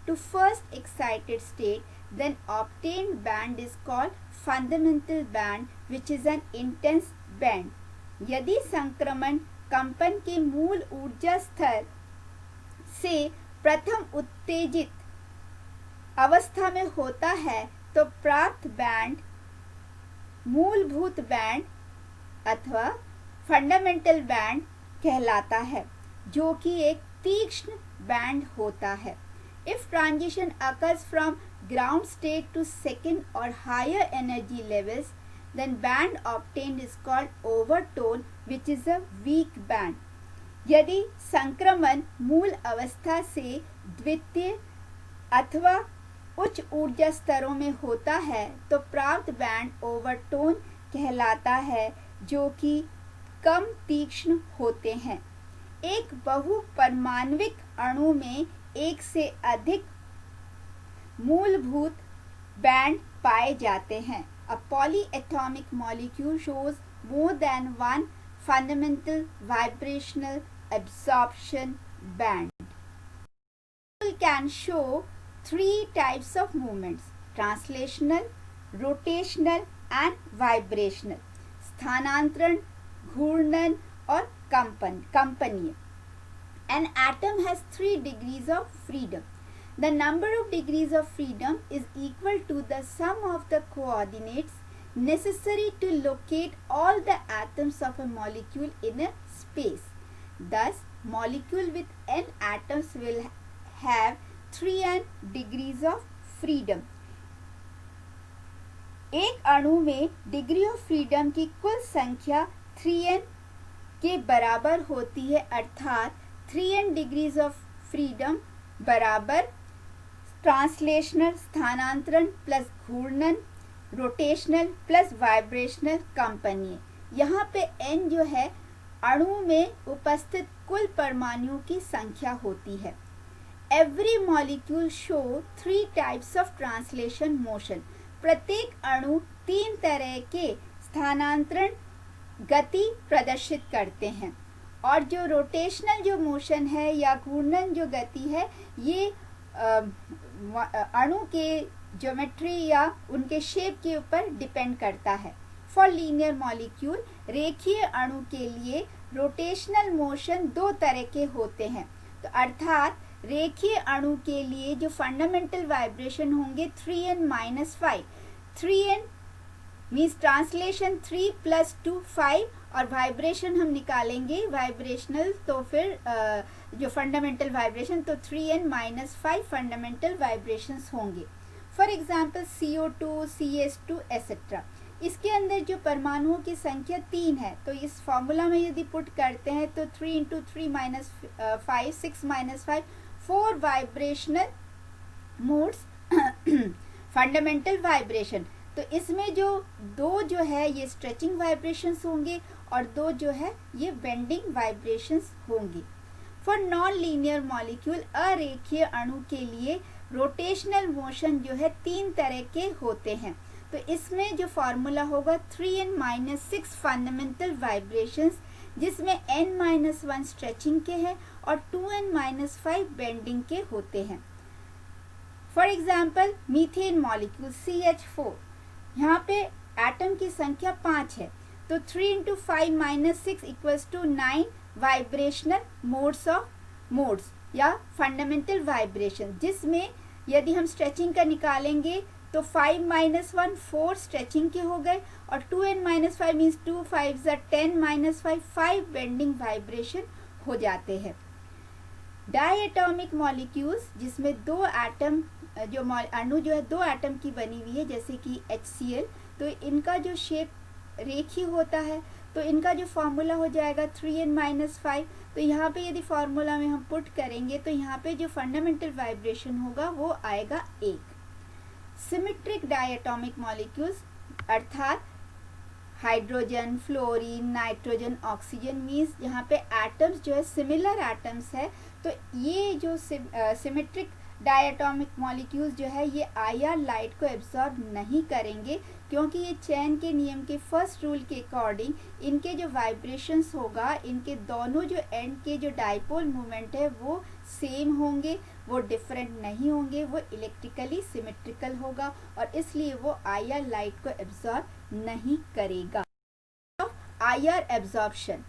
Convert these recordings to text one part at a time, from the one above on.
to first excited state, then obtained band is called fundamental band, which is an intense band. यदि संक्रमण कंपन के मूल ऊर्जा स्तर से प्रथम उत्तेजित अवस्था में होता है तो प्राप्त बैंड मूलभूत बैंड अथवा फंडामेंटल बैंड कहलाता है, जो कि एक तीक्ष्ण बैंड होता है. If transition occurs from ground state to second or higher energy levels, then band obtained is called overtone, which is a weak band. यदि संक्रमण मूल अवस्था से द्वितीय अथवा उच्च ऊर्जा स्तरों में होता है तो प्राप्त बैंड ओवरटोन कहलाता है, जो कि कम तीक्ष्ण होते हैं. एक बहुपरमाण्विक अणु में एक से अधिक मूलभूत बैंड पाए जाते हैं. A polyatomic molecule shows more than one fundamental vibrational absorption band. It can show three types of movements: translational, rotational and vibrational. स्थानांतरण, घूर्णन और कंपनीय. An atom has 3 degrees of freedom. The number of degrees of freedom is equal to the sum of the coordinates necessary to locate all the atoms of a molecule in a space. Thus, molecule with n atoms will have 3n degrees of freedom. एक अणु में degree of freedom की कुल संख्या 3n के बराबर होती है, अर्थात 3n डिग्रीज ऑफ फ्रीडम बराबर ट्रांसलेशनल स्थानांतरण प्लस घूर्णन, रोटेशनल प्लस वाइब्रेशनल कंपनीय. यहाँ पे n जो है अणु में उपस्थित कुल परमाणुओं की संख्या होती है. Every molecule show 3 types of translation motion. प्रत्येक अणु 3 तरह के स्थानांतरण गति प्रदर्शित करते हैं. और जो रोटेशनल जो मोशन है या घूर्णन जो गति है, ये अणु के ज्योमेट्री या उनके शेप के ऊपर डिपेंड करता है. फॉर लीनियर मॉलिक्यूल, रेखीय अणु के लिए रोटेशनल मोशन 2 तरह के होते हैं. तो अर्थात रेखीय अणु के लिए जो फंडामेंटल वाइब्रेशन होंगे 3n-5. 3n मीन्स ट्रांसलेशन 3 + 2 5 और वाइब्रेशन हम निकालेंगे वाइब्रेशनल, तो फिर जो फंडामेंटल वाइब्रेशन तो 3n-5 फंडामेंटल वाइब्रेशंस होंगे. For example CO2, CS2 etcetera. इसके अंदर जो परमाणुओं की संख्या 3 है, तो इस फॉर्मूला में यदि पुट करते हैं तो 3 × 3 - 5 6 - 5 4 वाइब्रेशनल मोड्स फंडामेंटल वाइब्रेशन. तो इसमें जो 2 जो है ये स्ट्रेचिंग वाइब्रेशंस होंगे और 2 जो है ये बेंडिंग वाइब्रेशंस होंगी. फॉर नॉन लीनियर मॉलिक्यूल, अरेखीय अणु के लिए रोटेशनल मोशन जो है 3 तरह के होते हैं. तो इसमें जो फॉर्मूला होगा 3n-6 फंडामेंटल वाइब्रेशंस, जिसमें n-1 स्ट्रेचिंग के हैं और 2n-5 बेंडिंग के होते हैं. For example methane molecule CH4, यहाँ पे एटम की संख्या 5 है, तो 3 × 5 - 6 = 9 वाइब्रेशनल मोड्स या फंडामेंटल वाइब्रेशन, जिसमें यदि हम स्ट्रेचिंग का निकालेंगे तो 5 - 1 4 स्ट्रेचिंग के हो गए और 2n-5 मीन्स 2 5 10 - 5 बेंडिंग वाइब्रेशन हो जाते हैं. डायएटॉमिक मॉलिक्यूल्स, जिसमें 2 एटम जो अणु जो है 2 एटम की बनी हुई है, जैसे कि HCl, तो इनका जो शेप रेखीय होता है, तो इनका जो फॉर्मूला हो जाएगा 3n-5. तो यहाँ पे यदि फॉर्मूला में हम पुट करेंगे तो यहाँ पे जो फंडामेंटल वाइब्रेशन होगा वो आएगा 1. सिमेट्रिक डायएटॉमिक मॉलिक्यूल्स अर्थात hydrogen, fluorine, nitrogen, oxygen means यहाँ पे एटम्स जो है सिमिलर एटम्स है. तो ये जो सिमेट्रिक डायएटॉमिक मॉलिक्यूल्स जो है ये IR लाइट को एब्जॉर्ब नहीं करेंगे, क्योंकि ये चैन के नियम के फर्स्ट रूल के अकॉर्डिंग इनके जो वाइब्रेशंस होगा, इनके दोनों जो एंड के जो डाइपोल मूवमेंट है वो सेम होंगे. वो डिफरेंट नहीं होंगे, वो इलेक्ट्रिकली सिमेट्रिकल होगा और इसलिए वो IR लाइट को एब्जॉर्ब नहीं करेगा। IR एब्जॉर्प्शन,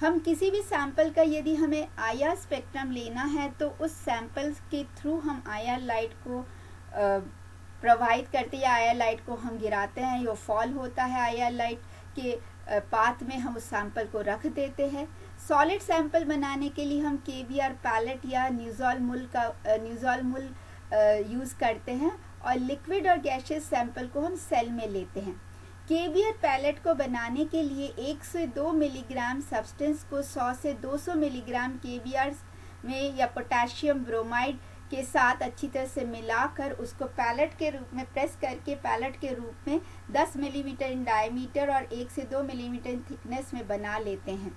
हम किसी भी सैंपल का यदि हमें IR स्पेक्ट्रम लेना है तो उस सैंपल के थ्रू हम IR लाइट को प्रोवाइड करते हैं या IR लाइट को हम गिराते हैं, यो फॉल होता है IR लाइट के पाथ में, हम उस सैंपल को रख देते हैं। सॉलिड सैंपल बनाने के लिए हम KBR पैलेट या न्यूज़ॉल मुल यूज़ करते हैं और लिक्विड और गैसियस सैंपल को हम सेल में लेते हैं। KBR पैलेट को बनाने के लिए 1 से 2 मिलीग्राम सब्सटेंस को 100 से 200 मिलीग्राम KBR में या पोटेशियम ब्रोमाइड के साथ अच्छी तरह से मिलाकर उसको पैलेट के रूप में प्रेस करके पैलेट के रूप में 10 मिलीमीटर इन डायमीटर और 1 से 2 मिलीमीटर इन थिकनेस में बना लेते हैं।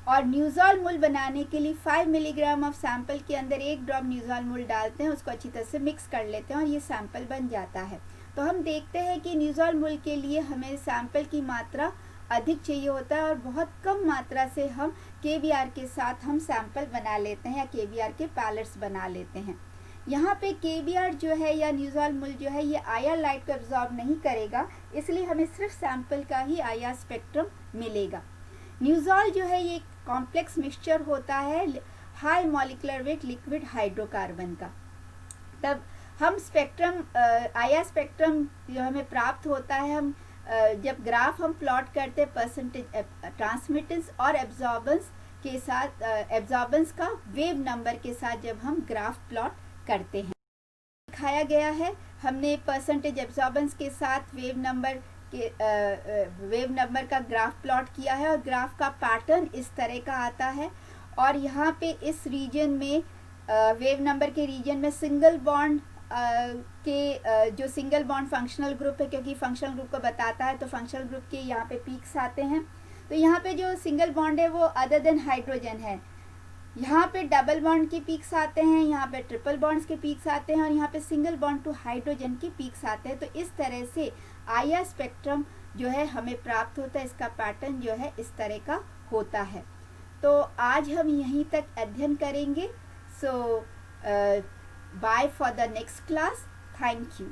और न्यूज़ॉल मुल बनाने के लिए 5 मिलीग्राम ऑफ सैंपल के अंदर 1 ड्रॉप न्यूज़ॉल मुल डालते हैं, उसको अच्छी तरह से मिक्स कर लेते हैं और ये सैंपल बन जाता है। तो हम देखते हैं कि न्यूज़ॉल मुल के लिए हमें सैंपल की मात्रा अधिक चाहिए होता है और बहुत कम मात्रा से हम KBR के साथ हम सैंपल बना लेते हैं या KBR के पैलेट्स बना लेते हैं। यहाँ पे KBR जो है या न्यूज़ॉल मुल जो है ये IR लाइट को एब्जॉर्ब नहीं करेगा, इसलिए हमें सिर्फ सैंपल का ही IR स्पेक्ट्रम मिलेगा। न्यूज़ॉल जो है ये कॉम्प्लेक्स मिक्सचर होता है high molecular weight liquid hydrocarbon का। तब हम स्पेक्ट्रम IR स्पेक्ट्रम जो हमें प्राप्त होता है, हम जब ग्राफ हम प्लॉट करते हैं परसेंटेज ट्रांसमिटेंस और एब्जॉर्बेंस के साथ, एब्जॉर्बेंस का वेव नंबर के साथ जब हम ग्राफ प्लॉट करते हैं, दिखाया गया है। हमने परसेंटेज एब्जॉर्बेंस के साथ वेव नंबर का ग्राफ प्लॉट किया है और ग्राफ का पैटर्न इस तरह का आता है। और यहाँ पे इस रीजन में वेव नंबर के रीजन में सिंगल बॉन्ड जो सिंगल बॉन्ड फंक्शनल ग्रुप है, क्योंकि फंक्शनल ग्रुप को बताता है, तो फंक्शनल ग्रुप के यहाँ पे पीक्स आते हैं। तो यहाँ पे जो सिंगल बॉन्ड है वो अदर देन हाइड्रोजन है, यहाँ पे डबल बॉन्ड के पीक्स आते हैं, यहाँ पे ट्रिपल बॉन्ड्स के पीक्स आते हैं और यहाँ पे सिंगल बॉन्ड टू हाइड्रोजन के पीक्स आते हैं। तो इस तरह से IR स्पेक्ट्रम जो है हमें प्राप्त होता है, इसका पैटर्न जो है इस तरह का होता है। तो आज हम यहीं तक अध्ययन करेंगे। So bye for the next class. Thank you.